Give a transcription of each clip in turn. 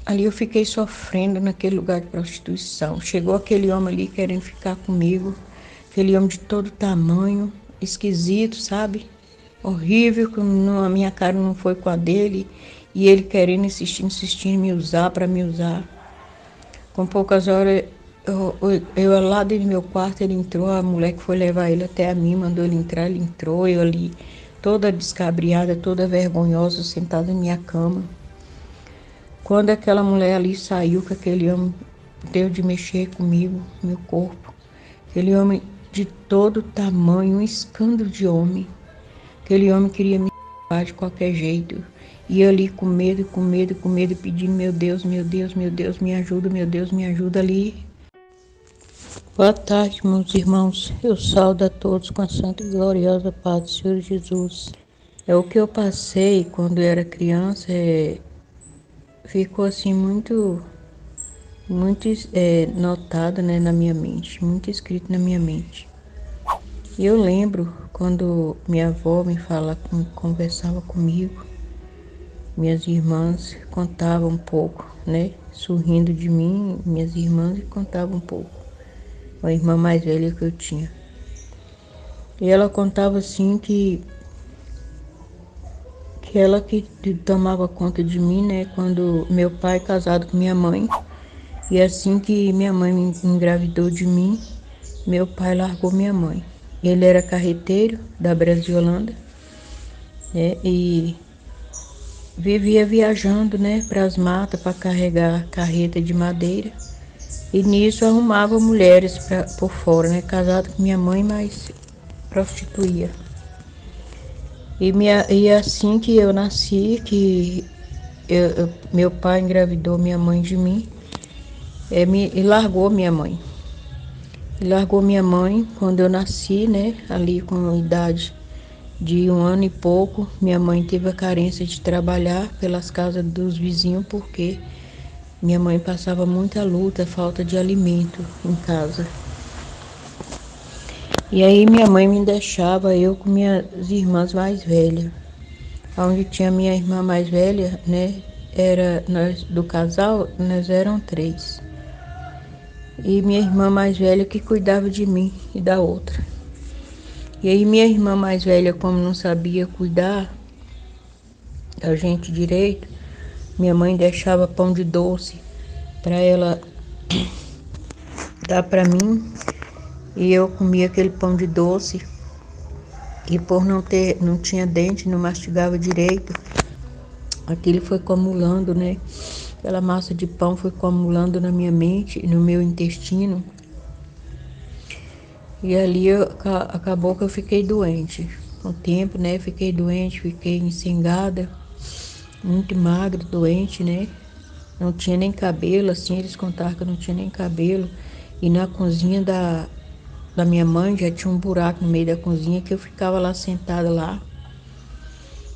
Ali eu fiquei sofrendo naquele lugar de prostituição. Chegou aquele homem ali querendo ficar comigo, aquele homem de todo tamanho, esquisito, sabe? Horrível, que a minha cara não foi com a dele, e ele querendo insistir em me usar para me usar. Com poucas horas, eu lá dentro do meu quarto, ele entrou, a mulher que foi levar ele até a mim, mandou ele entrar, ele entrou, eu ali, toda descabriada, toda vergonhosa, sentada na minha cama. Quando aquela mulher ali saiu, que aquele homem deu de mexer comigo, meu corpo, aquele homem de todo tamanho, um escândalo de homem, aquele homem queria me matar de qualquer jeito. E ali com medo, com medo, com medo, pedindo, meu Deus, meu Deus, meu Deus, me ajuda, meu Deus, me ajuda ali. Boa tarde, meus irmãos. Eu saúdo a todos com a santa e gloriosa paz do Senhor Jesus. É o que eu passei quando eu era criança, ficou assim muito notado, né, na minha mente, muito escrito na minha mente. E eu lembro quando minha avó conversava comigo, minhas irmãs contavam um pouco, né, sorrindo de mim, minhas irmãs contavam um pouco, a irmã mais velha que eu tinha. E ela contava assim que ela que tomava conta de mim, né, quando meu pai casado com minha mãe. E assim que minha mãe me engravidou de mim, meu pai largou minha mãe. Ele era carreteiro da Brasiolândia, né, e vivia viajando, né, para as matas para carregar carreta de madeira. E nisso arrumava mulheres por fora, né, casado com minha mãe, mas prostituía. E assim que eu nasci, meu pai engravidou minha mãe de mim, e largou minha mãe. Ele largou minha mãe quando eu nasci, né? Ali com a idade de 1 ano e pouco. Minha mãe teve a carência de trabalhar pelas casas dos vizinhos, porque minha mãe passava muita luta, falta de alimento em casa. E aí minha mãe me deixava, eu com minhas irmãs mais velhas. Onde tinha minha irmã mais velha, né? Nós do casal, nós eram 3. E minha irmã mais velha que cuidava de mim e da outra. E aí minha irmã mais velha, como não sabia cuidar da gente direito, minha mãe deixava pão de doce para ela dar para mim, e eu comia aquele pão de doce, e por não tinha dente, não mastigava direito, aquilo foi acumulando, né? Aquela massa de pão foi acumulando na minha mente, no meu intestino. E ali acabou que eu fiquei doente. Com o tempo, né? Fiquei doente, fiquei ensengada, muito magra, doente, né? Não tinha nem cabelo, assim, eles contaram que eu não tinha nem cabelo. E na cozinha da minha mãe já tinha um buraco no meio da cozinha que eu ficava lá sentada lá.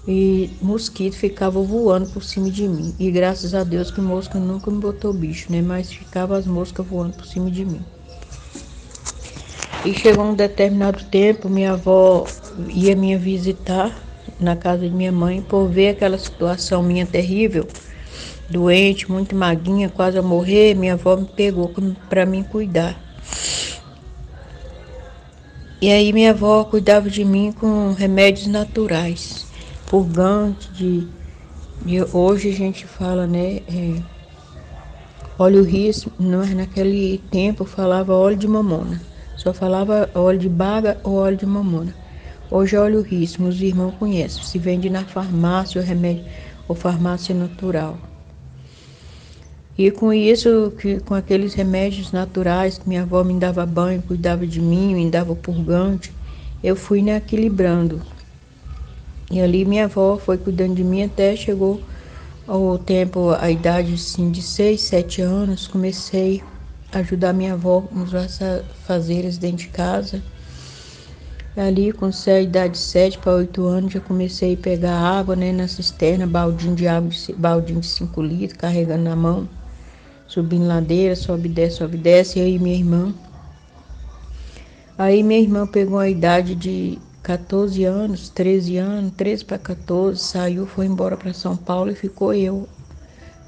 E mosquito ficava voando por cima de mim. E graças a Deus que mosca nunca me botou bicho, né? Mas ficava as moscas voando por cima de mim. E chegou um determinado tempo, minha avó ia me visitar na casa de minha mãe por ver aquela situação minha terrível, doente, muito maguinha, quase a morrer. Minha avó me pegou para mim cuidar. E aí minha avó cuidava de mim com remédios naturais, purgante hoje a gente fala, né, óleo ris, mas naquele tempo falava óleo de mamona. Só falava óleo de baga ou óleo de mamona. Hoje é óleo rícimo, os irmãos conhecem. Se vende na farmácia ou remédio ou farmácia natural. E com isso, com aqueles remédios naturais que minha avó me dava banho, cuidava de mim, me dava purgante, eu fui me equilibrando. E ali minha avó foi cuidando de mim até chegou ao tempo, a idade assim, de 6, 7 anos, comecei a ajudar minha avó nos afazeres dentro de casa. Ali com a idade de 7 para 8 anos já comecei a pegar água, né, na cisterna, baldinho de água, baldinho de 5 litros, carregando na mão, subindo ladeira, sobe e desce, e aí minha irmã pegou a idade de 14 anos, 13 anos, 13 para 14, saiu, foi embora para São Paulo e ficou eu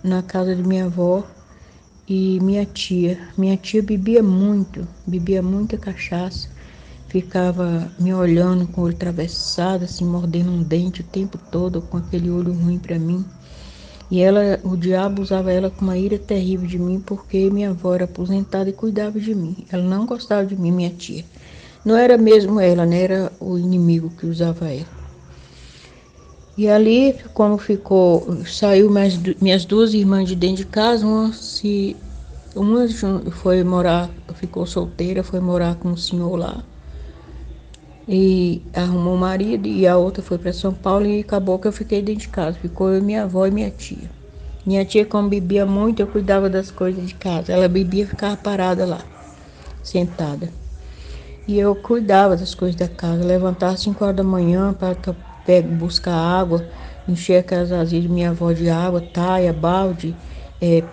na casa de minha avó e minha tia. Minha tia bebia muita cachaça, ficava me olhando com o olho atravessado, assim, mordendo um dente o tempo todo, com aquele olho ruim para mim. E ela, o diabo usava ela com uma ira terrível de mim, porque minha avó era aposentada e cuidava de mim. Ela não gostava de mim, minha tia. Não era mesmo ela, né? Era o inimigo que usava ela. E ali, como ficou, saiu minhas duas irmãs de dentro de casa, uma foi morar, ficou solteira, foi morar com um senhor lá e arrumou um marido, e a outra foi para São Paulo e acabou que eu fiquei dentro de casa. Ficou eu, minha avó e minha tia. Minha tia, como bebia muito, eu cuidava das coisas de casa. Ela bebia e ficava parada lá, sentada. E eu cuidava das coisas da casa. Levantava às 5 horas da manhã para buscar água, encher aquelas vasilhas de minha avó de água, taia, balde,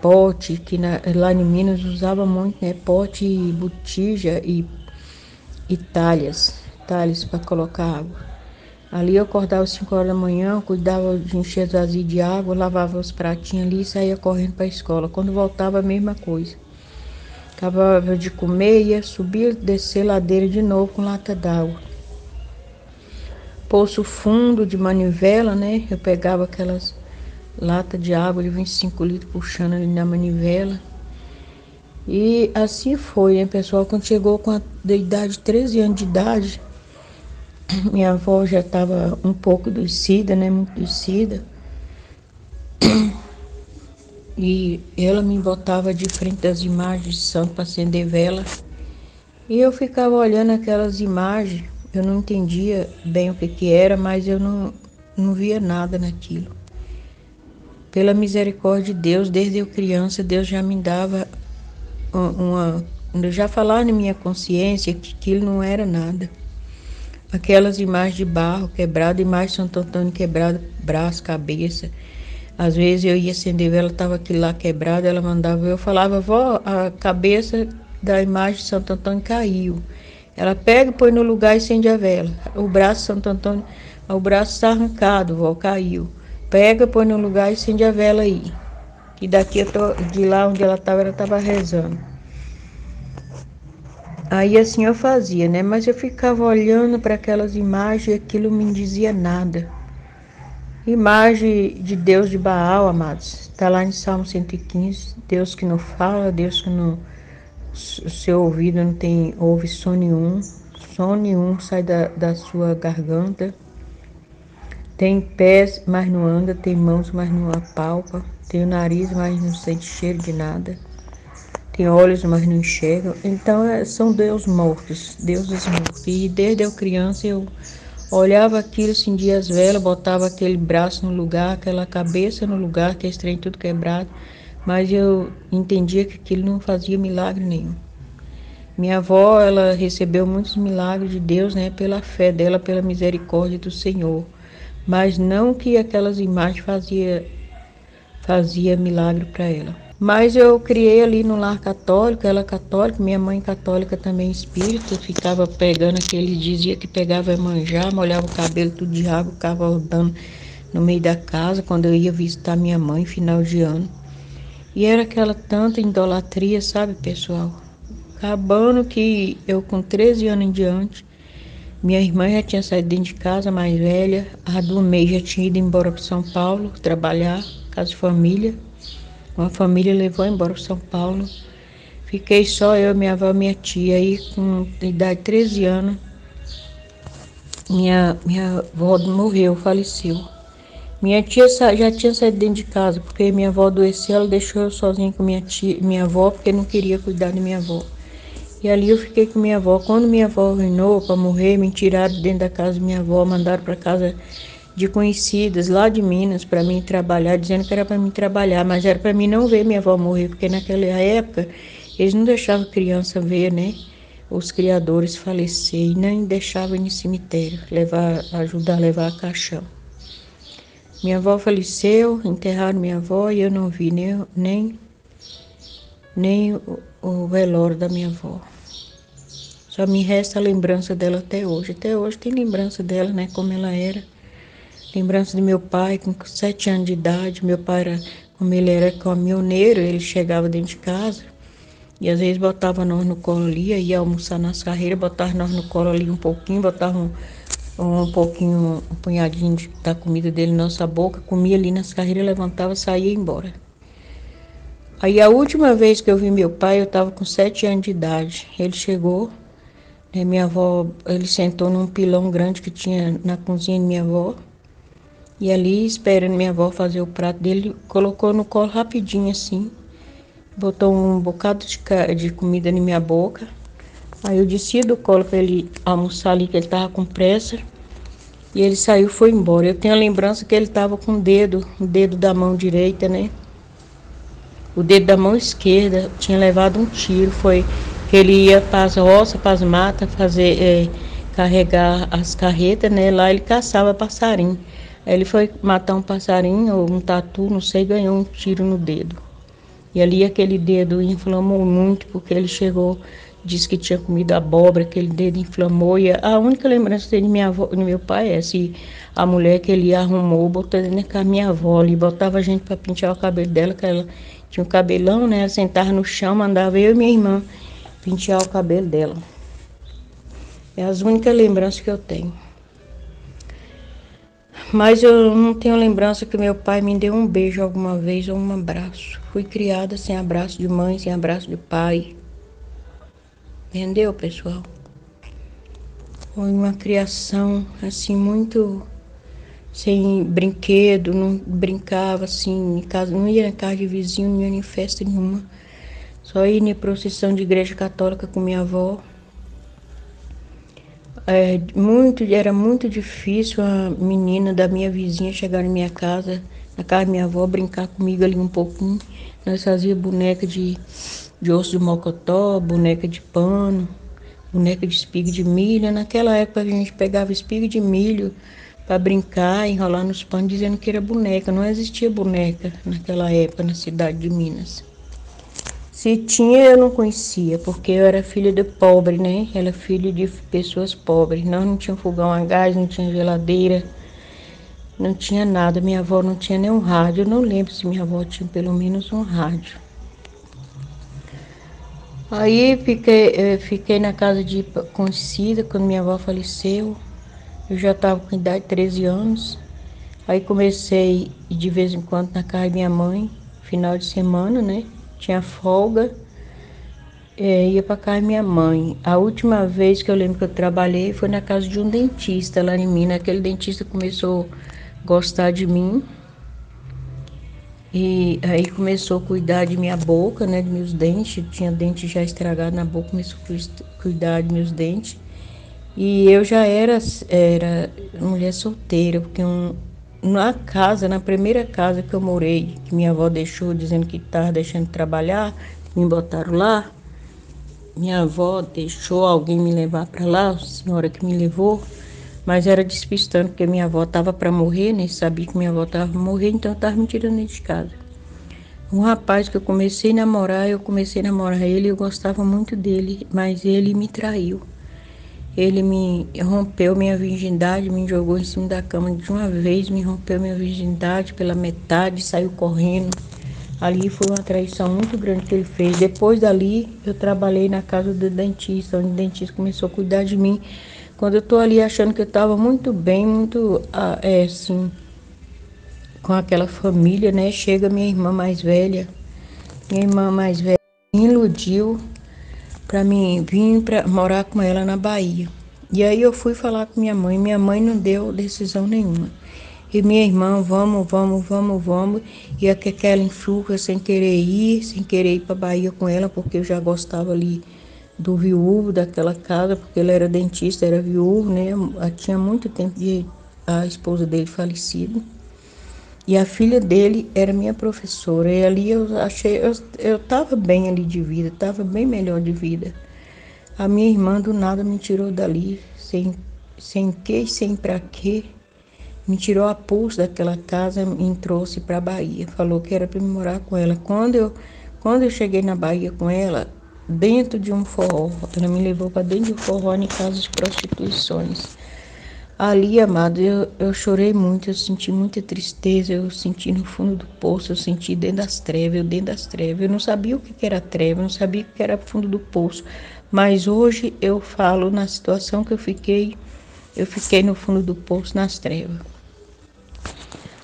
pote, que lá em Minas usava muito, né? Pote, botija e talhas para colocar água. Ali eu acordava às 5 horas da manhã, cuidava de encher as vasilhas de água, lavava os pratinhos ali e saía correndo para a escola. Quando voltava, a mesma coisa. Acabava de comer, ia subir, descer ladeira de novo com lata d'água. Poço fundo de manivela, né? Eu pegava aquelas latas de água de 25 litros, puxando ali na manivela. E assim foi, né, pessoal? Quando chegou com a idade, 13 anos de idade, minha avó já estava um pouco adoecida, né? Muito adoecida. E ela me botava de frente das imagens de santo para acender vela. E eu ficava olhando aquelas imagens. Eu não entendia bem o que era, mas eu não via nada naquilo. Pela misericórdia de Deus, desde eu criança, Deus já me dava eu já falava na minha consciência que aquilo não era nada. Aquelas imagens de barro quebrado, imagem de Santo Antônio quebrado, braço, cabeça. Às vezes eu ia acender vela, estava aquilo lá quebrado, ela mandava, eu falava, vó, a cabeça da imagem de Santo Antônio caiu. Ela pega, põe no lugar e acende a vela. O braço de Santo Antônio, o braço está arrancado, vó, caiu. Pega, põe no lugar e acende a vela aí. E daqui de lá onde ela estava rezando. Aí assim eu fazia, né? Mas eu ficava olhando para aquelas imagens e aquilo me dizia nada. Imagem de Deus de Baal, amados. Está lá em Salmo 115. Deus que não fala, Deus que não. O seu ouvido não ouve som nenhum. Som nenhum sai da sua garganta. Tem pés, mas não anda. Tem mãos, mas não apalpa. Tem o nariz, mas não sente cheiro de nada. Tem olhos, mas não enxergam. Então, são deuses mortos. E desde eu criança, eu olhava aquilo, acendia as velas, botava aquele braço no lugar, aquela cabeça no lugar, aquele trem tudo quebrado. Mas eu entendia que aquilo não fazia milagre nenhum. Minha avó, ela recebeu muitos milagres de Deus, né? Pela fé dela, pela misericórdia do Senhor. Mas não que aquelas imagens fazia milagre para ela. Mas eu criei ali no lar católico, ela católica, minha mãe católica também espírita, ficava pegando aquele, dizia que pegava manjar, molhava o cabelo tudo de água, ficava rodando no meio da casa quando eu ia visitar minha mãe final de ano. E era aquela tanta idolatria, sabe, pessoal? Acabando que eu com 13 anos em diante, minha irmã já tinha saído dentro de casa, mais velha, a do mês já tinha ido embora para São Paulo trabalhar, casa de família. Uma família levou embora para São Paulo. Fiquei só eu, minha avó, minha tia. Aí, com idade de 13 anos, minha avó morreu, faleceu. Minha tia já tinha saído dentro de casa, porque minha avó adoeceu, ela deixou eu sozinha com minha avó, porque não queria cuidar de minha avó. E ali eu fiquei com minha avó. Quando minha avó reinou para morrer, me tiraram dentro da casa de minha avó, mandaram para casa de conhecidas lá de Minas para mim trabalhar, dizendo que era para mim trabalhar, mas era para mim não ver minha avó morrer, porque naquela época eles não deixavam criança ver, né? Os criadores falecer e nem deixavam ir no cemitério, ajudar a levar a caixão. Minha avó faleceu, enterraram minha avó e eu não vi nem o velório da minha avó. Só me resta a lembrança dela até hoje. Até hoje tem lembrança dela, né? Como ela era. Lembrança de meu pai com 7 anos de idade. Meu pai era Como ele era caminhoneiro, ele chegava dentro de casa e às vezes botava nós no colo ali, ia almoçar nas carreiras, botava nós no colo ali um pouquinho, botava um pouquinho, um punhadinho da comida dele na nossa boca, comia ali nas carreiras, levantava, saía e ia embora. Aí a última vez que eu vi meu pai, eu estava com 7 anos de idade. Ele chegou, né, minha avó, ele sentou num pilão grande que tinha na cozinha de minha avó. E ali, esperando minha avó fazer o prato dele, colocou no colo rapidinho assim. Botou um bocado de comida na minha boca. Aí eu desci do colo para ele almoçar ali, que ele estava com pressa. E ele saiu e foi embora. Eu tenho a lembrança que ele estava com o dedo da mão direita, né? O dedo da mão esquerda tinha levado um tiro. Foi que ele ia para as roças, para as matas, carregar as carretas, né? Lá ele caçava passarinho. Aí ele foi matar um passarinho ou um tatu, não sei, ganhou um tiro no dedo. E ali aquele dedo inflamou muito, porque ele chegou, disse que tinha comido abóbora, aquele dedo inflamou. E a única lembrança dele de meu pai é se a mulher que ele arrumou, botou dentro da minha avó ali, botava a gente para pentear o cabelo dela, que ela tinha um cabelão, né? Ela sentava no chão, mandava eu e minha irmã pentear o cabelo dela. É as únicas lembranças que eu tenho. Mas eu não tenho lembrança que meu pai me deu um beijo alguma vez ou um abraço. Fui criada sem abraço de mãe, sem abraço de pai. Entendeu, pessoal? Foi uma criação assim muito sem brinquedo, não brincava assim em casa, não ia na casa de vizinho, não ia em festa nenhuma. Só ia em procissão de igreja católica com minha avó. Era muito difícil a menina da minha vizinha chegar na minha casa, na casa da minha avó, brincar comigo ali um pouquinho. Nós fazíamos boneca de osso de mocotó, boneca de pano, boneca de espiga de milho. Naquela época a gente pegava espiga de milho para brincar, enrolar nos panos, dizendo que era boneca. Não existia boneca naquela época na cidade de Minas. Se tinha, eu não conhecia, porque eu era filha de pobre, né? Era filha de pessoas pobres. Nós não tínhamos fogão a gás, não tinha geladeira, não tinha nada. Minha avó não tinha nem um rádio. Eu não lembro se minha avó tinha pelo menos um rádio. Aí fiquei na casa de conhecida quando minha avó faleceu. Eu já estava com idade de 13 anos. Aí comecei de vez em quando na casa da minha mãe, final de semana, né? Tinha folga. Ia para casa da minha mãe. A última vez que eu lembro que eu trabalhei foi na casa de um dentista lá em Minas. Aquele dentista começou a gostar de mim. E aí começou a cuidar de minha boca, né, de meus dentes. Tinha dente já estragado na boca, começou a cuidar de meus dentes. E eu já era mulher solteira, porque na primeira casa que eu morei, que minha avó deixou, dizendo que estava deixando de trabalhar, me botaram lá. Minha avó deixou alguém me levar para lá, a senhora que me levou, mas era despistando, porque minha avó estava para morrer, nem sabia que minha avó estava para morrer, então eu estava me tirando de casa. Um rapaz que eu comecei a namorar ele, eu gostava muito dele, mas ele me traiu. Ele me rompeu minha virgindade, me jogou em cima da cama de uma vez, me rompeu minha virgindade pela metade, saiu correndo. Ali foi uma traição muito grande que ele fez. Depois dali, eu trabalhei na casa do dentista, onde o dentista começou a cuidar de mim. Quando eu tô ali achando que eu estava muito bem, assim, com aquela família, né? Chega minha irmã mais velha. Minha irmã mais velha me iludiu para mim vir para morar com ela na Bahia. E aí eu fui falar com minha mãe não deu decisão nenhuma. E minha irmã, vamos. E aquela enxurra sem querer ir para Bahia com ela, porque eu já gostava ali do viúvo daquela casa, porque ele era dentista, era viúvo, né? Tinha muito tempo de a esposa dele falecida. E a filha dele era minha professora. E ali eu achei, eu estava bem ali de vida, estava bem melhor de vida. A minha irmã do nada me tirou dali, sem que, sem pra quê. Me tirou a pulso daquela casa e me trouxe para a Bahia. Falou que era para me morar com ela. Quando eu cheguei na Bahia com ela, dentro de um forró, ela me levou para dentro de um forró em casa de prostituições. Ali, amado, eu chorei muito, eu senti muita tristeza, eu senti no fundo do poço, eu senti dentro das trevas, eu dentro das trevas. Eu não sabia o que era treva, eu não sabia o que era fundo do poço. Mas hoje eu falo na situação que eu fiquei no fundo do poço, nas trevas.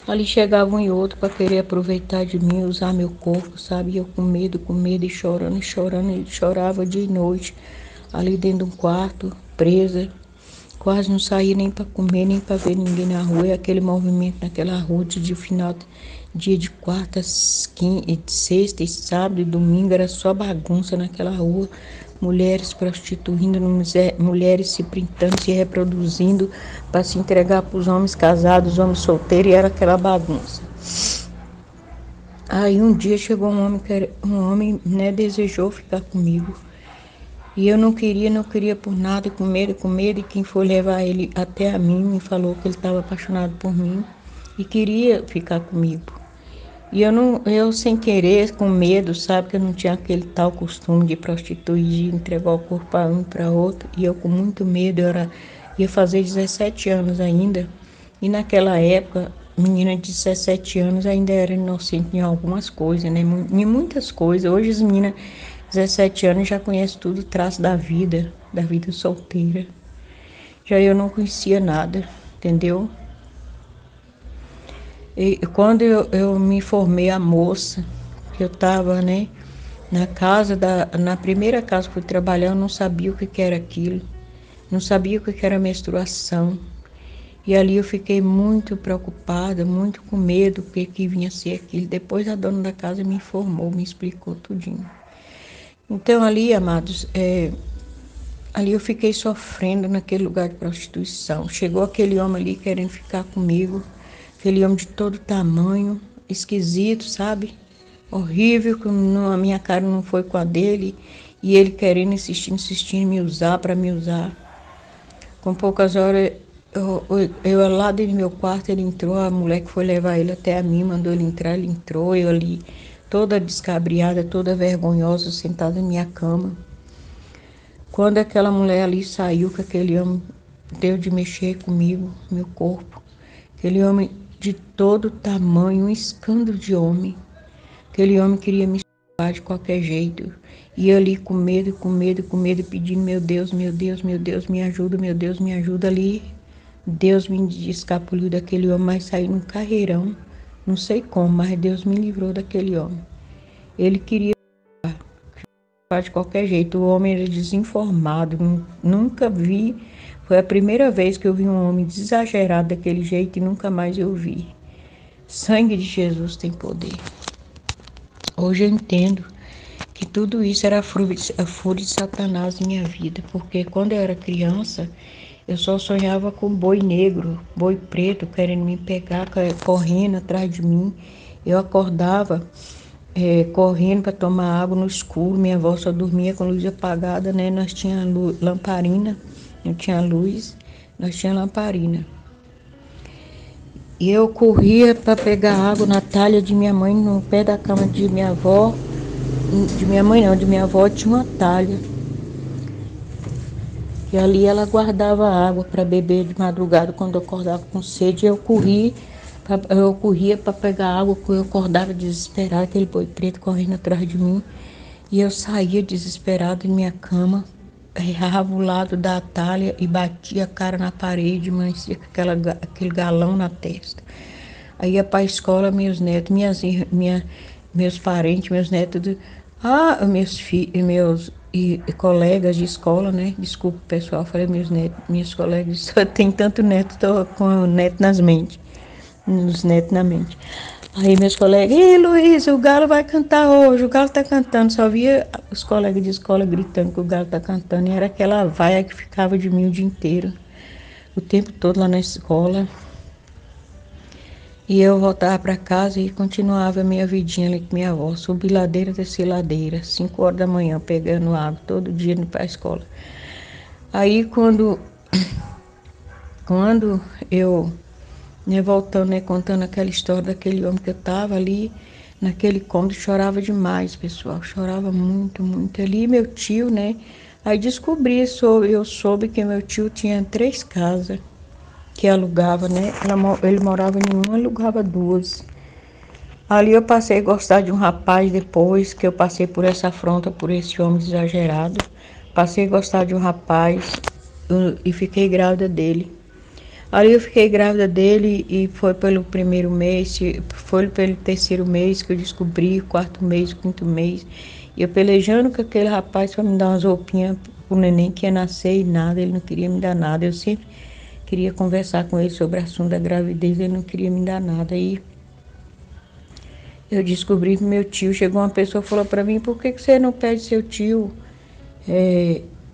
Ali chegava um e outro para querer aproveitar de mim, usar meu corpo, sabe? Eu com medo e chorando, e chorava dia e noite, ali dentro de um quarto, presa. Quase não saía nem para comer, nem para ver ninguém na rua. E aquele movimento naquela rua de final, dia de quarta, sexta e sábado e domingo, era só bagunça naquela rua. Mulheres prostituindo, mulheres se printando, se reproduzindo para se entregar para os homens casados, homens solteiros, e era aquela bagunça. Aí um dia chegou um homem, né, desejou ficar comigo. E eu não queria por nada, com medo, e quem foi levar ele até a mim me falou que ele estava apaixonado por mim e queria ficar comigo. E eu sem querer, com medo, sabe, que eu não tinha aquele tal costume de prostituir, de entregar o corpo para um para outro, e eu com muito medo, ia fazer 17 anos ainda, e naquela época, menina de 17 anos ainda era inocente em algumas coisas, né, em muitas coisas. Hoje as meninas 17 anos já conhecem tudo, traço da vida solteira. Já eu não conhecia nada, entendeu? E quando eu me formei a moça, que eu estava, né, na primeira casa que fui trabalhar, eu não sabia o que era aquilo, não sabia o que era menstruação. E ali eu fiquei muito preocupada, muito com medo, porque que vinha ser aquilo. Depois a dona da casa me informou, me explicou tudinho. Então ali, amados, ali eu fiquei sofrendo naquele lugar de prostituição. Chegou aquele homem ali querendo ficar comigo, aquele homem de todo tamanho, esquisito, sabe? Horrível, que a minha cara não foi com a dele, e ele querendo, insistindo em me usar, para me usar. Com poucas horas, eu lá dentro do meu quarto, ele entrou, a mulher que foi levar ele até a mim, mandou ele entrar, ele entrou, eu ali toda descabriada, toda vergonhosa, sentada na minha cama. Quando aquela mulher ali saiu, que aquele homem deu de mexer comigo, meu corpo, aquele homem de todo tamanho, um escândalo de homem, aquele homem queria me salvar de qualquer jeito, e eu ali com medo, pedindo, meu Deus, meu Deus, meu Deus, me ajuda, meu Deus, me ajuda ali. Deus me escapuliu daquele homem, mas saiu num carreirão, não sei como, mas Deus me livrou daquele homem. Ele queria de qualquer jeito, o homem era desinformado, nunca vi, foi a primeira vez que eu vi um homem exagerado daquele jeito e nunca mais eu vi. Sangue de Jesus tem poder. Hoje eu entendo que tudo isso era a fúria de Satanás em minha vida, porque quando eu era criança, eu só sonhava com boi negro, boi preto, querendo me pegar, correndo atrás de mim. Eu acordava correndo para tomar água no escuro. Minha avó só dormia com luz apagada, né? Nós tínhamos lamparina, não tinha luz, nós tínhamos lamparina. E eu corria para pegar água na talha de minha mãe, no pé da cama de minha avó. De minha mãe não, de minha avó tinha uma talha. E ali ela guardava água para beber de madrugada quando eu acordava com sede. Eu corria para pegar água, quando eu acordava desesperada, aquele boi preto correndo atrás de mim. E eu saía desesperada em minha cama, errava o lado da talha e batia a cara na parede, amanhecia com aquele galão na testa. Aí ia para a escola, meus netos, meus parentes, meus netos, meus filhos, e colegas de escola, né? Desculpa, pessoal, falei meus netos, minhas colegas, só tem tanto neto, tô com o neto nos netos na mente. Aí meus colegas, ei Luiz, o galo vai cantar hoje, o galo tá cantando. Só via os colegas de escola gritando que o galo tá cantando, e era aquela vaia que ficava de mim o dia inteiro, o tempo todo lá na escola. E eu voltava para casa e continuava a minha vidinha ali com minha avó. Subi ladeira, desci ladeira, 5 horas da manhã, pegando água, todo dia indo para a escola. Aí quando eu, né, voltando, né, contando aquela história daquele homem que eu estava ali, naquele cômodo, chorava demais, pessoal. Chorava muito, muito. Ali meu tio, né, aí eu soube que meu tio tinha 3 casas. que alugava, né? Ele morava em uma, alugava duas. Ali eu passei a gostar de um rapaz depois que eu passei por essa afronta, por esse homem exagerado. Passei a gostar de um rapaz e fiquei grávida dele. Ali eu fiquei grávida dele e foi pelo primeiro mês, foi pelo terceiro mês que eu descobri, quarto mês, quinto mês. E eu pelejando com aquele rapaz para me dar umas roupinhas pro neném que ia nascer e nada, ele não queria me dar nada. Eu sempre queria conversar com ele sobre o assunto da gravidez, ele não queria me dar nada. Aí eu descobri que meu tio, chegou uma pessoa e falou para mim, por que você não pede seu tio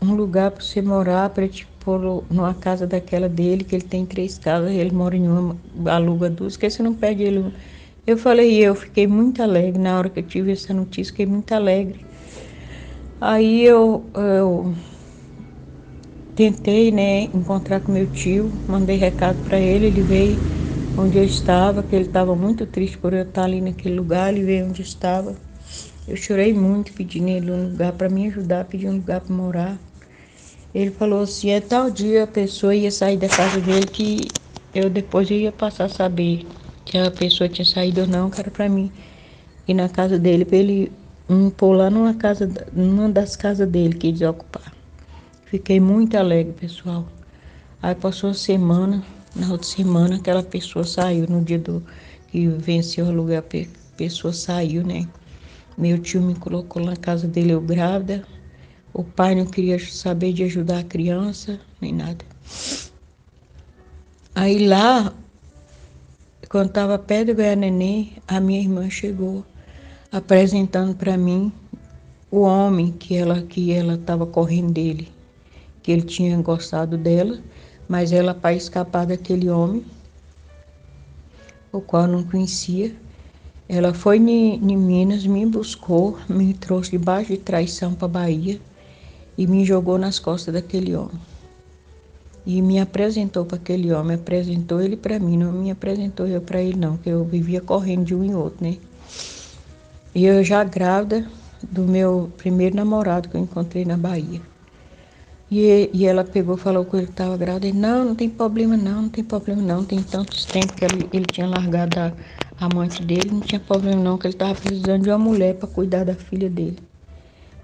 um lugar para você morar, para te pôr numa casa daquela dele, que ele tem 3 casas, ele mora em uma, aluga duas, por que você não pede ele? Eu falei, eu fiquei muito alegre, na hora que eu tive essa notícia, fiquei muito alegre. Aí eu tentei, né, encontrar com meu tio, mandei recado para ele, ele veio onde eu estava, que ele estava muito triste por eu estar ali naquele lugar, ele veio onde eu estava. Eu chorei muito pedindo ele um lugar para me ajudar, pedindo um lugar para morar. Ele falou assim, tal dia a pessoa ia sair da casa dele que eu depois ia passar a saber que a pessoa tinha saído ou não, que era para mim ir na casa dele, para ele pôr lá numa das casas dele que eles iam ocupar. Fiquei muito alegre, pessoal. Aí passou a semana, na outra semana aquela pessoa saiu, no dia que venceu o aluguel, a pessoa saiu, né? Meu tio me colocou na casa dele, eu grávida. O pai não queria saber de ajudar a criança, nem nada. Aí lá, quando estava perto de ganhar neném, a minha irmã chegou apresentando para mim o homem que ela estava correndo dele, que ele tinha gostado dela, mas ela, para escapar daquele homem, o qual não conhecia, ela foi em Minas, me buscou, me trouxe debaixo de traição para Bahia e me jogou nas costas daquele homem. E me apresentou para aquele homem, apresentou ele para mim, não me apresentou eu para ele não, que eu vivia correndo de um em outro, né? E eu já grávida do meu primeiro namorado que eu encontrei na Bahia. E ela pegou e falou que ele estava grávida. Ele, não tem problema não, não tem problema não. Tem tantos tempos que ele tinha largado a amante dele, não tinha problema não, que ele estava precisando de uma mulher para cuidar da filha dele.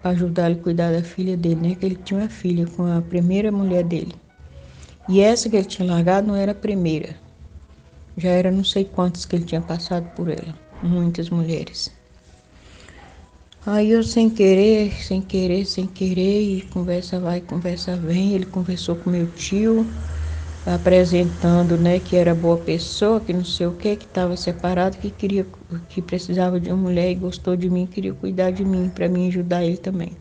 Para ajudar ele a cuidar da filha dele, né? Que ele tinha uma filha com a primeira mulher dele. E essa que ele tinha largado não era a primeira. Já era não sei quantas que ele tinha passado por ela. Muitas mulheres. Aí eu sem querer, e conversa vai, conversa vem. Ele conversou com meu tio, apresentando, né, que era boa pessoa, que não sei o que estava separado, que precisava de uma mulher e gostou de mim, queria cuidar de mim, para mim ajudar ele também.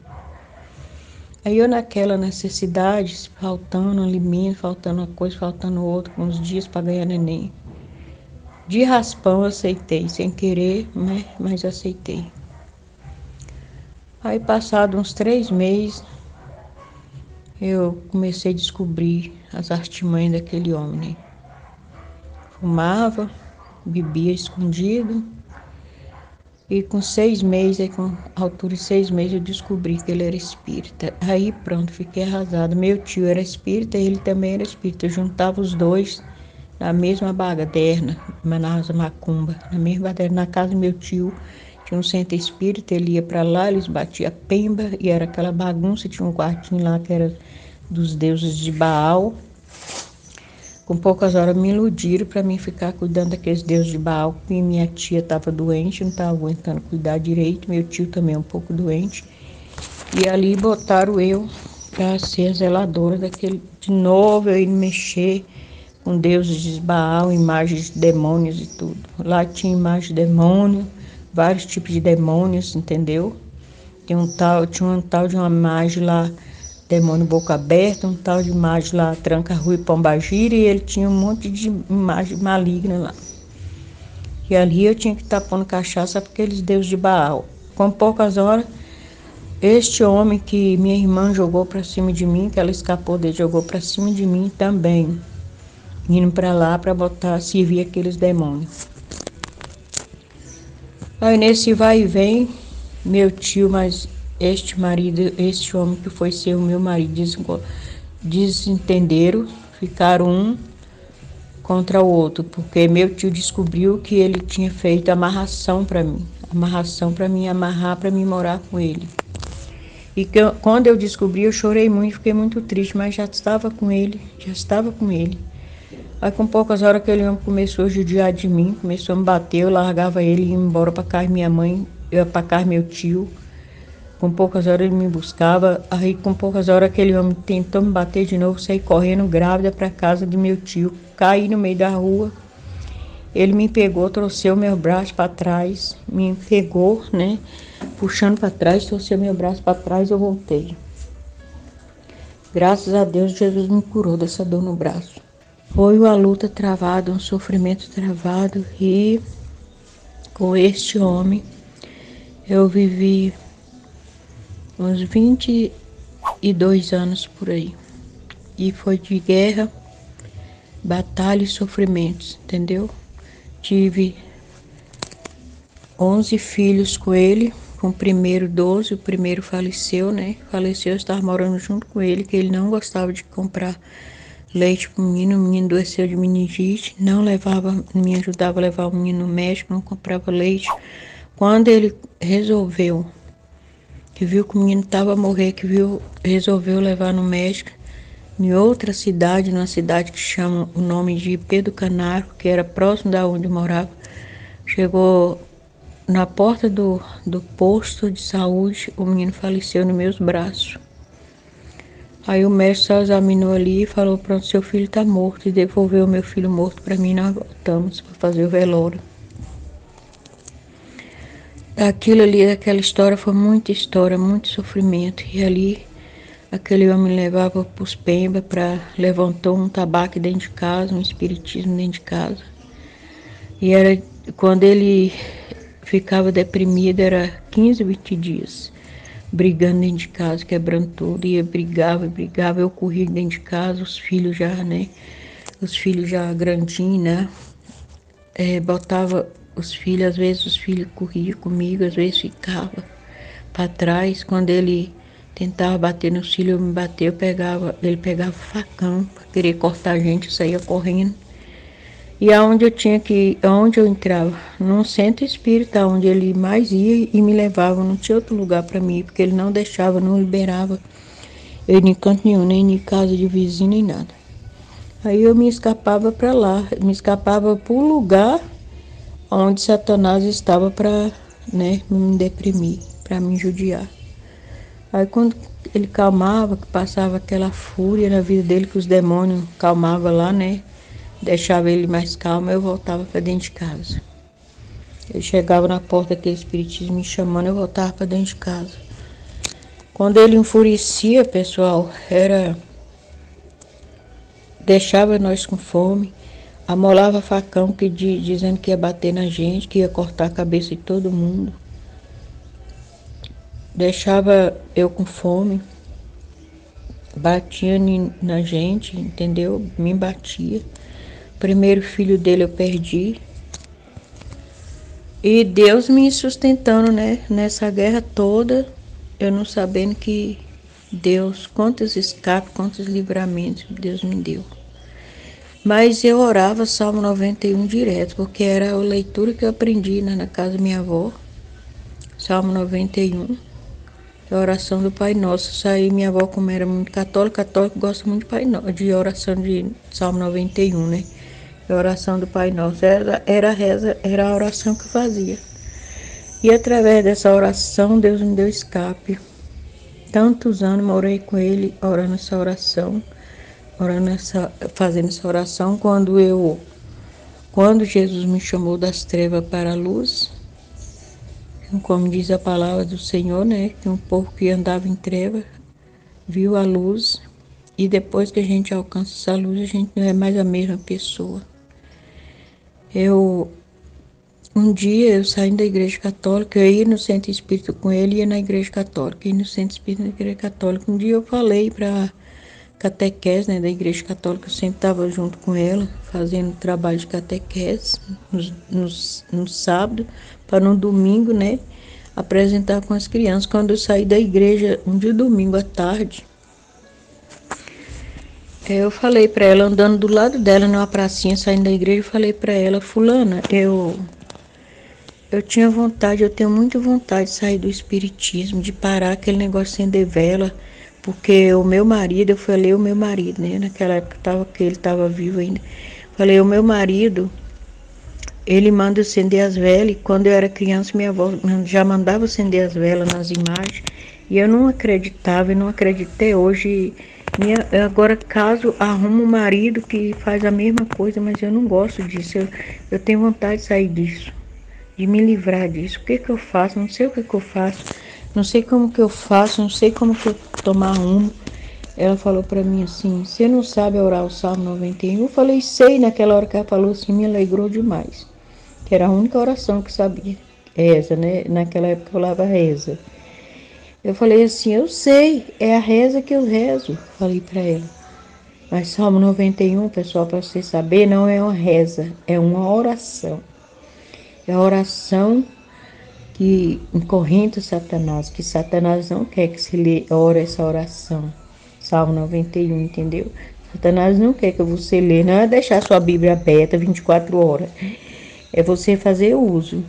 Aí eu naquela necessidade, faltando alimento, faltando uma coisa, faltando outra, com uns dias para ganhar neném. De raspão eu aceitei, sem querer, né, mas aceitei. Aí passados uns 3 meses, eu comecei a descobrir as artimanhas daquele homem, né? Fumava, bebia escondido. E com 6 meses, com a altura de 6 meses, eu descobri que ele era espírita. Aí pronto, fiquei arrasada. Meu tio era espírita e ele também era espírita. Eu juntava os dois na mesma baderna, na macumba, na mesma baderna, na casa do meu tio. Tinha um centro espírita, ele ia para lá, eles batiam pemba e era aquela bagunça. Tinha um quartinho lá que era dos deuses de Baal. Com poucas horas me iludiram para mim ficar cuidando daqueles deuses de Baal, porque minha tia estava doente, não estava aguentando cuidar direito, meu tio também um pouco doente. E ali botaram eu para ser a zeladora daquele. De novo eu ia mexer com deuses de Baal, imagens de demônios e tudo. Lá tinha imagem de demônio, vários tipos de demônios, entendeu? Tinha um tal de uma imagem lá, demônio boca aberta, um tal de imagem lá, tranca-rua e pombagira, e ele tinha um monte de imagem maligna lá. E ali eu tinha que estar pondo cachaça para aqueles deuses de Baal. Com poucas horas, este homem que minha irmã jogou para cima de mim, que ela escapou dele, jogou para cima de mim também, indo para lá para botar, servir aqueles demônios. Aí nesse vai e vem, meu tio, mas este homem que foi ser o meu marido, desentenderam, ficaram um. contra o outro, porque meu tio descobriu que ele tinha feito amarração para mim, amarrar para mim morar com ele. E quando eu descobri, eu chorei muito, fiquei muito triste, mas já estava com ele. Aí com poucas horas aquele homem começou a judiar de mim, começou a me bater, eu largava ele e ia embora para casa de minha mãe, eu ia para casa do meu tio. Com poucas horas ele me buscava, aí com poucas horas aquele homem tentou me bater de novo, saí correndo grávida para casa de meu tio, caí no meio da rua. Ele me pegou, trouxe o meu braço para trás, me pegou, né, puxando para trás, trouxe o meu braço para trás, eu voltei. Graças a Deus, Jesus me curou dessa dor no braço. Foi uma luta travada, um sofrimento travado, e com este homem eu vivi uns 22 anos por aí. E foi de guerra, batalha e sofrimentos, entendeu? Tive 11 filhos com ele, com o primeiro 12, o primeiro faleceu, né? Faleceu, eu estava morando junto com ele, que ele não gostava de comprar leite para o menino adoeceu de meningite, não me ajudava a levar o menino no médico, não comprava leite. Quando ele resolveu, que viu que o menino estava a morrer, resolveu levar no médico, em outra cidade, numa cidade que chama o nome de Pedro Canário, que era próximo da onde eu morava, chegou na porta do posto de saúde, o menino faleceu nos meus braços. Aí o médico só examinou ali e falou, pronto, seu filho está morto, e devolveu o meu filho morto para mim, nós voltamos para fazer o velório. Aquilo ali, aquela história foi muita história, muito sofrimento, e ali aquele homem me levava para os Pemba, levantou um tabaco dentro de casa, um espiritismo dentro de casa. E era quando ele ficava deprimido, era 15, 20 dias, brigando dentro de casa, quebrando tudo, e brigava, eu corria dentro de casa, os filhos já grandinhos, né? Botava os filhos, às vezes os filhos corriam comigo, às vezes ficava para trás. Quando ele tentava bater nos filhos, eu me bater, ele pegava o facão para querer cortar a gente, eu saía correndo. E aonde eu entrava, num centro espírita, onde ele mais ia e me levava, não tinha outro lugar para mim ir, porque ele não deixava, não liberava eu em canto nenhum, nem em casa de vizinho, nem nada. Aí eu me escapava para lá, me escapava para o lugar onde Satanás estava para, né, me deprimir, para me judiar. Aí quando ele calmava, que passava aquela fúria na vida dele, que os demônios calmavam lá, né, deixava ele mais calmo, eu voltava para dentro de casa. Ele chegava na porta daquele espiritismo me chamando, eu voltava para dentro de casa. Quando ele enfurecia, pessoal, deixava nós com fome, amolava facão dizendo que ia bater na gente, que ia cortar a cabeça de todo mundo. Deixava eu com fome, batia na gente, entendeu? Me batia. Primeiro filho dele eu perdi. E Deus me sustentando, né? Nessa guerra toda, eu não sabendo que Deus, quantos escapes, quantos livramentos Deus me deu. Mas eu orava Salmo 91 direto, porque era a leitura que eu aprendi na casa da minha avó. Salmo 91, a oração do Pai Nosso. Saí, minha avó, como era muito católica gosta muito de oração de Salmo 91, né? A oração do Pai Nosso era a oração que eu fazia. E através dessa oração, Deus me deu escape. Tantos anos morei com ele, orando essa oração, fazendo essa oração. Quando Jesus me chamou das trevas para a luz, como diz a palavra do Senhor, né, que um povo que andava em trevas viu a luz, e depois que a gente alcança essa luz, a gente não é mais a mesma pessoa. Um dia eu saí da igreja católica, eu ia no centro espírita com ele, ia na igreja católica, ia no centro espírita na igreja católica. Um dia eu falei para catequese, né, da igreja católica, eu sempre estava junto com ela, fazendo trabalho de catequese no sábado, para no domingo, né, apresentar com as crianças. Quando eu saí da igreja, um dia domingo à tarde, Eu falei para ela, andando do lado dela numa pracinha, saindo da igreja, eu falei para ela, fulana, eu tinha vontade, eu tenho muita vontade de sair do espiritismo, de parar aquele negócio de acender vela, porque o meu marido, eu falei o meu marido, né? Naquela época que ele estava vivo ainda. Falei, o meu marido, ele manda acender as velas, e quando eu era criança, minha avó já mandava acender as velas nas imagens, e eu não acreditava, e não acreditei hoje. Agora, caso arrumo um marido que faz a mesma coisa, mas eu não gosto disso, eu tenho vontade de sair disso, de me livrar disso. O que que eu faço? Não sei o que que eu faço, não sei como que eu faço, não sei como que eu tomar rumo. Ela falou para mim assim, você não sabe orar o Salmo 91? Eu falei, sei. Naquela hora que ela falou assim, me alegrou demais, que era a única oração que sabia, reza, né? Naquela época eu falava reza. Eu falei assim, eu sei, é a reza que eu rezo, falei para ela. Mas Salmo 91, pessoal, para você saber, não é uma reza, é uma oração. É a oração que incorrenta Satanás, que Satanás não quer que se ore essa oração. Salmo 91, entendeu? Satanás não quer que você lê, não é deixar sua Bíblia aberta 24 horas. É você fazer uso.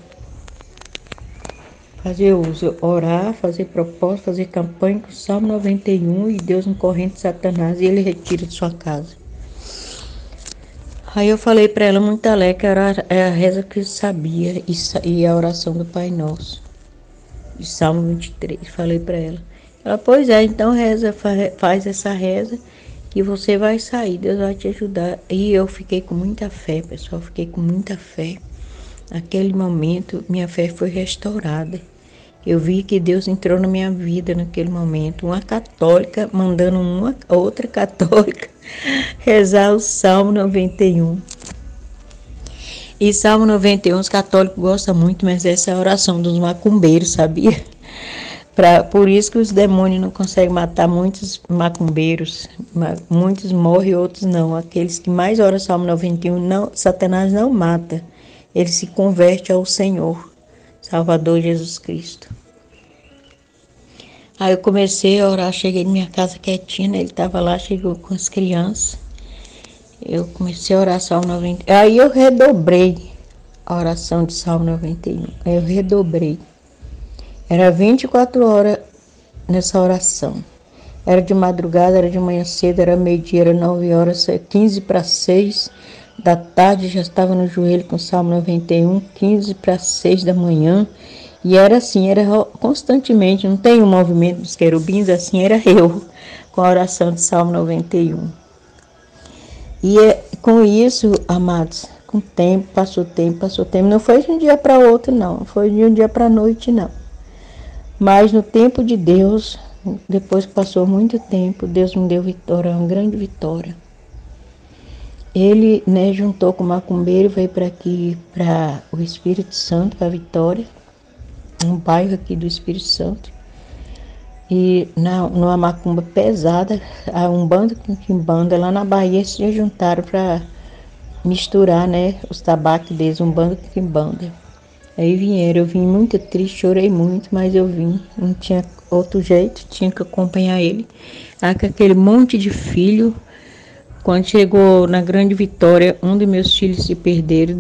Fazer uso, orar, fazer propósito, fazer campanha com o Salmo 91 e Deus não corrente Satanás e ele retira de sua casa. Aí eu falei para ela muito alegre que era a reza que eu sabia e a oração do Pai Nosso, de Salmo 23. Falei para ela. Ela, pois é, então reza, faz essa reza que você vai sair, Deus vai te ajudar. E eu fiquei com muita fé, pessoal, fiquei com muita fé. Naquele momento, minha fé foi restaurada. Eu vi que Deus entrou na minha vida naquele momento. Uma católica mandando uma outra católica rezar o Salmo 91. E Salmo 91 os católicos gostam muito, mas essa é a oração dos macumbeiros, sabia? Por isso que os demônios não conseguem matar muitos macumbeiros. Muitos morrem, outros não. Aqueles que mais oram Salmo 91, não, Satanás não mata. Ele se converte ao Senhor, Salvador Jesus Cristo. Aí eu comecei a orar, cheguei na minha casa quietinha, né? Ele estava lá, chegou com as crianças. Eu comecei a orar Salmo 91. Aí eu redobrei a oração de Salmo 91. Aí eu redobrei. Era 24 horas nessa oração. Era de madrugada, era de manhã cedo, era meio-dia, era 9 horas, 15 para 6 da tarde, já estava no joelho com o Salmo 91, 15 para 6 da manhã. E era assim, era constantemente, não tem o movimento dos querubins, assim era eu, com a oração de Salmo 91. E com isso, amados, com o tempo, passou tempo, não foi de um dia para outro, não foi de um dia para a noite, não. Mas no tempo de Deus, depois que passou muito tempo, Deus me deu vitória, uma grande vitória. Ele, né, juntou com o macumbeiro, veio para aqui, para o Espírito Santo, para Vitória, um bairro aqui do Espírito Santo. E numa macumba pesada, a Umbanda com Quimbanda, lá na Bahia, se juntaram para misturar, né, os tabaques deles, Umbanda com Quimbanda. Aí vieram, eu vim muito triste, chorei muito, mas eu vim, não tinha outro jeito, tinha que acompanhar ele. Aí com aquele monte de filho, quando chegou na Grande Vitória, um dos meus filhos se perderam,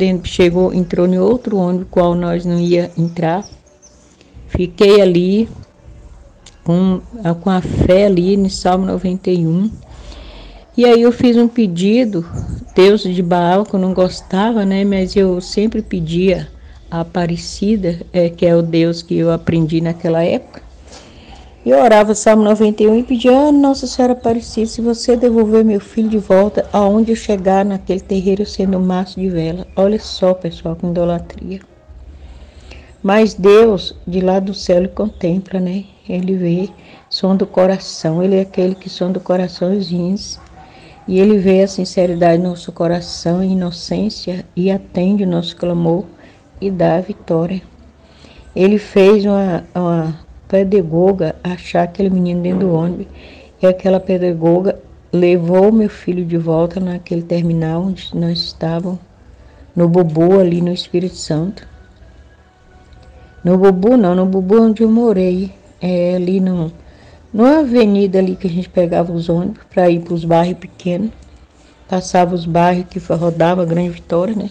entrou em outro ônibus, qual nós não ia entrar. Fiquei ali, com a fé ali no Salmo 91. E aí eu fiz um pedido, Deus de Baal, que eu não gostava, né? Mas eu sempre pedia a Aparecida, que é o Deus que eu aprendi naquela época. E eu orava o Salmo 91 e pedia, Nossa Senhora Aparecida, se você devolver meu filho de volta, aonde eu chegar naquele terreiro sendo um maço de vela. Olha só, pessoal, com idolatria. Mas Deus, de lá do céu, ele contempla, né? Ele vê, sonda o coração, ele é aquele que sonda o coração e os rins. E ele vê a sinceridade do nosso coração, a inocência, e atende o nosso clamor e dá a vitória. Ele fez uma pedagoga achar aquele menino dentro do ônibus, e aquela pedagoga levou meu filho de volta naquele terminal onde nós estávamos, no Bubu, ali no Espírito Santo. No Bubu não, no Bubu onde eu morei, ali numa avenida ali que a gente pegava os ônibus para ir para os bairros pequenos. Passava os bairros que rodava Grande Vitória, né?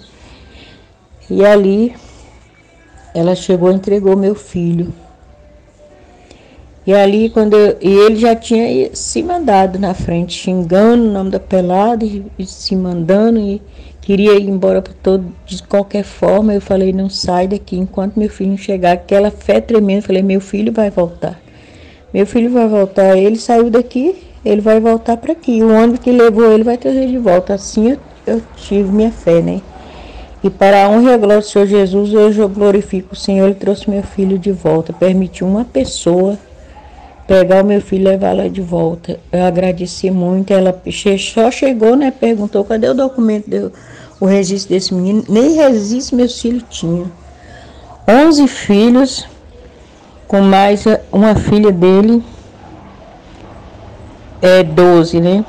E ali ela chegou e entregou meu filho. E ali e ele já tinha se mandado na frente, xingando o nome da pelada e se mandando e queria ir embora de qualquer forma. Eu falei, não sai daqui enquanto meu filho não chegar. Aquela fé tremenda, eu falei, meu filho vai voltar. Meu filho vai voltar. Ele saiu daqui, ele vai voltar para aqui. O ônibus que levou ele vai trazer de volta. Assim eu tive minha fé, né? E para a honra e a glória do Senhor Jesus, hoje eu glorifico o Senhor. Ele trouxe meu filho de volta. Permitiu uma pessoa pegar o meu filho e levar lá de volta. Eu agradeci muito. Ela só chegou, né? Perguntou, cadê o documento, o registro desse menino? Nem registro meus filhos tinham. 11 filhos, com mais uma filha dele, 12, né?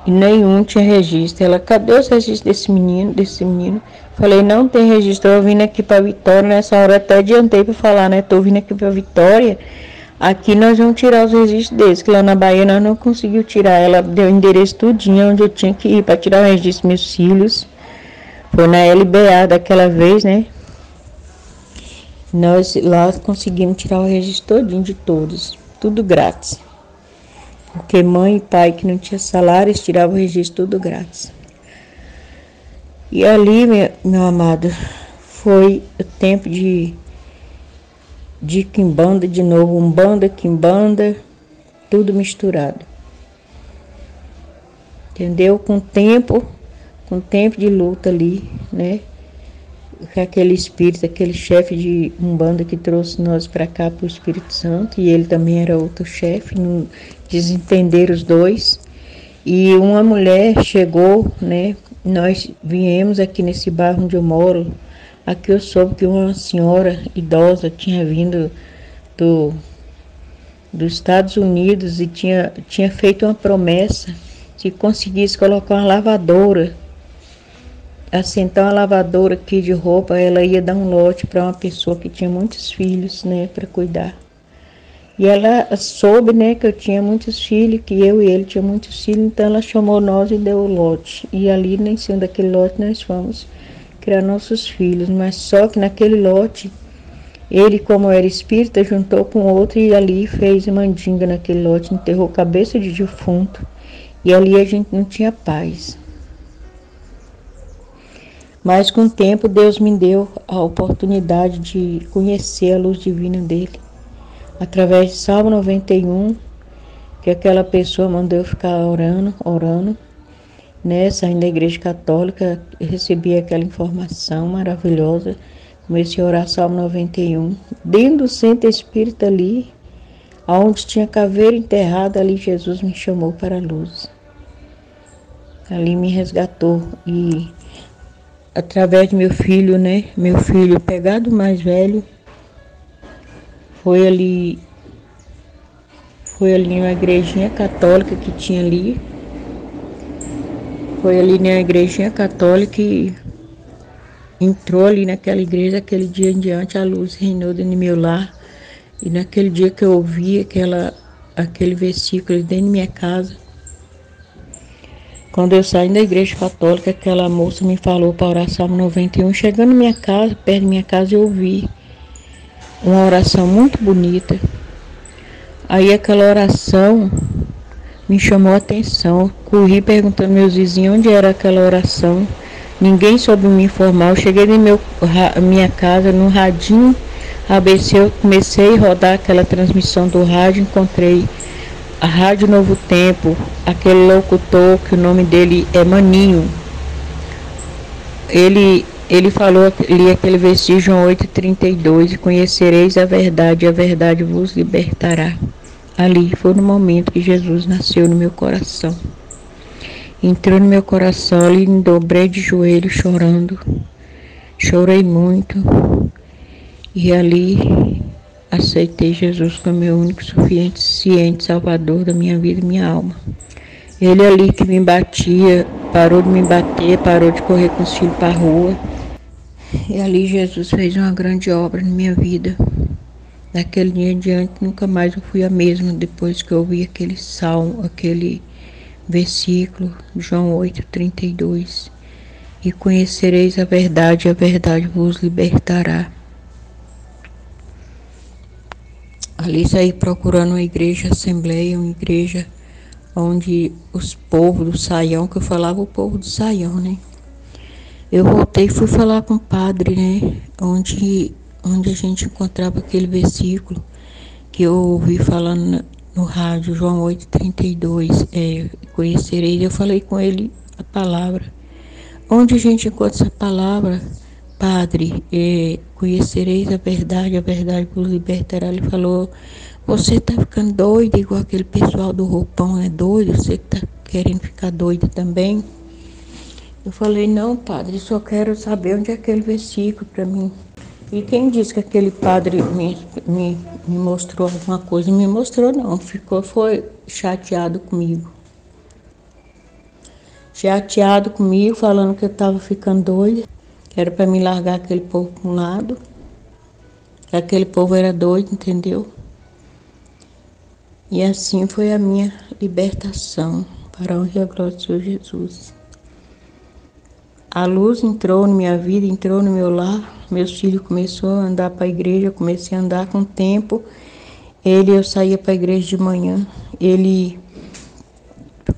E nenhum tinha registro. Ela, cadê os registros desse menino? Falei, não tem registro. Eu vim aqui para Vitória, nessa hora até adiantei para falar, né? Tô vindo aqui para Vitória. Aqui nós vamos tirar os registros deles, que lá na Bahia nós não conseguimos tirar. Ela deu o endereço tudinho onde eu tinha que ir para tirar o registro dos meus filhos. Foi na LBA daquela vez, né? Nós lá conseguimos tirar o registro todinho de todos. Tudo grátis. Porque mãe e pai que não tinha salário, eles tiravam o registro tudo grátis. E ali, meu amado, foi o tempo de quimbanda de novo, umbanda, quimbanda, tudo misturado. Entendeu? Com tempo de luta ali, né? Aquele espírito, aquele chefe de umbanda que trouxe nós para cá, para o Espírito Santo, e ele também era outro chefe, desentenderam os dois. E uma mulher chegou, né? Nós viemos aqui nesse bairro onde eu moro. Aqui eu soube que uma senhora idosa tinha vindo dos Estados Unidos e tinha feito uma promessa, se conseguisse colocar uma lavadora, assentar uma lavadora aqui de roupa, ela ia dar um lote para uma pessoa que tinha muitos filhos, né, para cuidar. E ela soube, né, que eu tinha muitos filhos, que eu e ele tinha muitos filhos, então ela chamou nós e deu o lote. E ali, em cima daquele lote, nós fomos criar nossos filhos. Mas só que naquele lote, ele, como era espírita, juntou com outro e ali fez mandinga naquele lote, enterrou cabeça de defunto. E ali a gente não tinha paz. Mas com o tempo, Deus me deu a oportunidade de conhecer a luz divina dele. Através de Salmo 91, que aquela pessoa mandou eu ficar orando, né? Saindo da igreja católica, eu recebi aquela informação maravilhosa. Comecei a orar Salmo 91. Dentro do centro espírita ali, onde tinha caveira enterrada, ali Jesus me chamou para a luz. Ali me resgatou e através de meu filho, né? Meu filho pegado mais velho, foi ali numa igrejinha católica que tinha ali. Foi ali na igrejinha católica e entrou ali naquela igreja, aquele dia em diante a luz reinou dentro do meu lar. E naquele dia que eu ouvi aquele versículo dentro da minha casa, quando eu saí da igreja católica, aquela moça me falou para orar Salmo 91. Chegando na minha casa, perto da minha casa, eu ouvi uma oração muito bonita. Aí aquela oração me chamou a atenção. Corri perguntando aos meus vizinhos onde era aquela oração. Ninguém soube me informar. Eu cheguei na minha casa, no radinho ABC, eu comecei a rodar aquela transmissão do rádio, encontrei a Rádio Novo Tempo, aquele locutor que o nome dele é Maninho. Ele falou ali aquele versículo, João 8,32, e conhecereis a verdade vos libertará. Ali foi no momento que Jesus nasceu no meu coração. Entrou no meu coração, ali me dobrei de joelho chorando. Chorei muito. E ali aceitei Jesus como meu único suficiente Salvador da minha vida e minha alma. Ele ali que me batia, parou de me bater, parou de correr com os filhos para a rua. E ali Jesus fez uma grande obra na minha vida. Daquele dia em diante, nunca mais eu fui a mesma depois que eu ouvi aquele salmo, aquele versículo, João 8:32. E conhecereis a verdade vos libertará. Ali saí procurando uma igreja, assembleia, uma igreja onde os povos do Saião, que eu falava o povo do Saião, né? Eu voltei e fui falar com o padre, né? Onde a gente encontrava aquele versículo que eu ouvi falando no rádio, João 8:32, conhecereis. Eu falei com ele a palavra. Onde a gente encontra essa palavra, padre, conhecereis a verdade vos libertará. Ele falou, você tá ficando doido, igual aquele pessoal do roupão é doido, você tá querendo ficar doido também? Eu falei, não, padre, só quero saber onde é aquele versículo para mim. E quem disse que aquele padre me mostrou alguma coisa? Me mostrou não, foi chateado comigo. Chateado comigo, falando que eu estava ficando doida, que era para me largar aquele povo para um lado, que aquele povo era doido, entendeu? E assim foi a minha libertação, para a honra e a glória do Senhor Jesus. A luz entrou na minha vida, entrou no meu lar, meus filhos começaram a andar para a igreja, eu comecei a andar com o tempo. Eu saía para a igreja de manhã, ele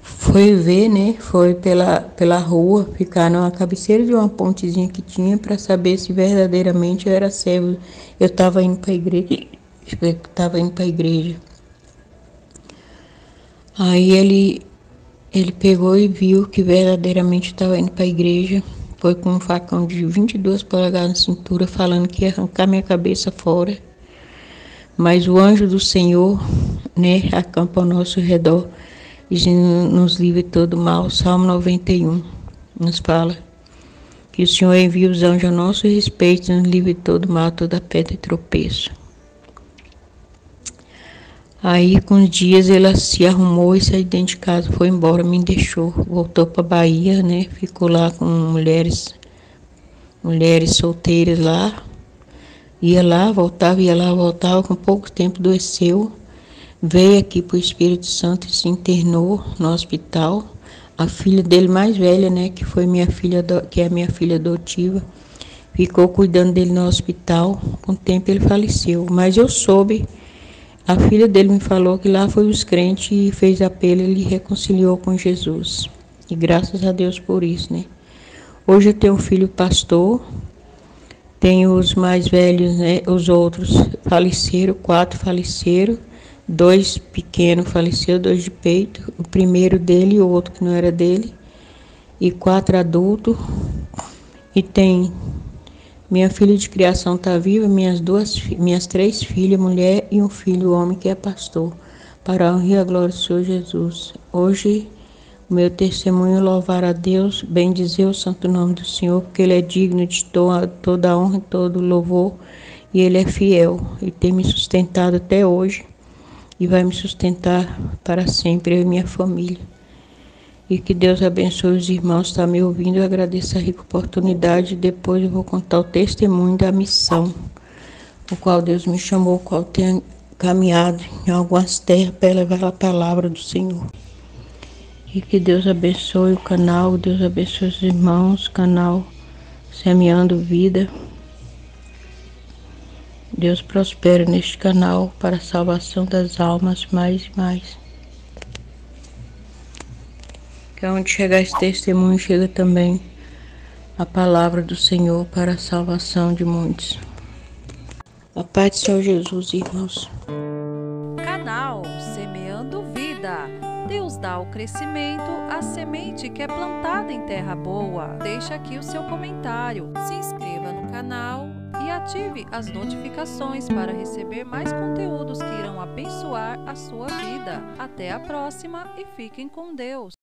foi ver, né? Foi pela rua, ficar na cabeceira de uma pontezinha que tinha para saber se verdadeiramente eu era servo. Eu estava indo para a igreja. Aí ele pegou e viu que verdadeiramente estava indo para a igreja. Foi com um facão de 22 polegadas na cintura, falando que ia arrancar minha cabeça fora. Mas o anjo do Senhor, né, acampa ao nosso redor e nos livre de todo mal. Salmo 91 nos fala que o Senhor envia os anjos a nosso respeito e nos livre de todo mal, toda pedra e tropeço. Aí, com os dias, ela se arrumou e saiu dentro de casa, foi embora, me deixou. Voltou para Bahia, né? Ficou lá com mulheres solteiras lá. Ia lá, voltava. Com pouco tempo adoeceu. Veio aqui para o Espírito Santo e se internou no hospital. A filha dele mais velha, né? Que foi que é minha filha adotiva, ficou cuidando dele no hospital. Com o tempo ele faleceu. Mas eu soube. A filha dele me falou que lá foi os crentes e fez apelo, ele reconciliou com Jesus. E graças a Deus por isso, né? Hoje eu tenho um filho pastor, tenho os mais velhos, né? Os outros faleceram, 4 faleceram, 2 pequenos faleceram, 2 de peito, o primeiro dele e o outro que não era dele, e 4 adultos. E tem minha filha de criação está viva, minhas 3 filhas, mulher, e um filho, homem, que é pastor, para a honra e a glória do Senhor Jesus. Hoje, o meu testemunho é louvar a Deus, bendizer o santo nome do Senhor, porque Ele é digno de toda a honra e todo o louvor, e Ele é fiel, e tem me sustentado até hoje, e vai me sustentar para sempre, eu e minha família. E que Deus abençoe os irmãos que estão me ouvindo. Eu agradeço a rica oportunidade. Depois eu vou contar o testemunho da missão, o qual Deus me chamou, o qual tenho caminhado em algumas terras para levar a palavra do Senhor. E que Deus abençoe o canal, Deus abençoe os irmãos, canal Semeando Vida. Deus prospere neste canal para a salvação das almas mais e mais. Que onde chegar esse testemunho, chega também a palavra do Senhor para a salvação de muitos. A paz do Senhor Jesus, irmãos. Canal Semeando Vida. Deus dá o crescimento à semente que é plantada em terra boa. Deixa aqui o seu comentário, se inscreva no canal e ative as notificações para receber mais conteúdos que irão abençoar a sua vida. Até a próxima e fiquem com Deus.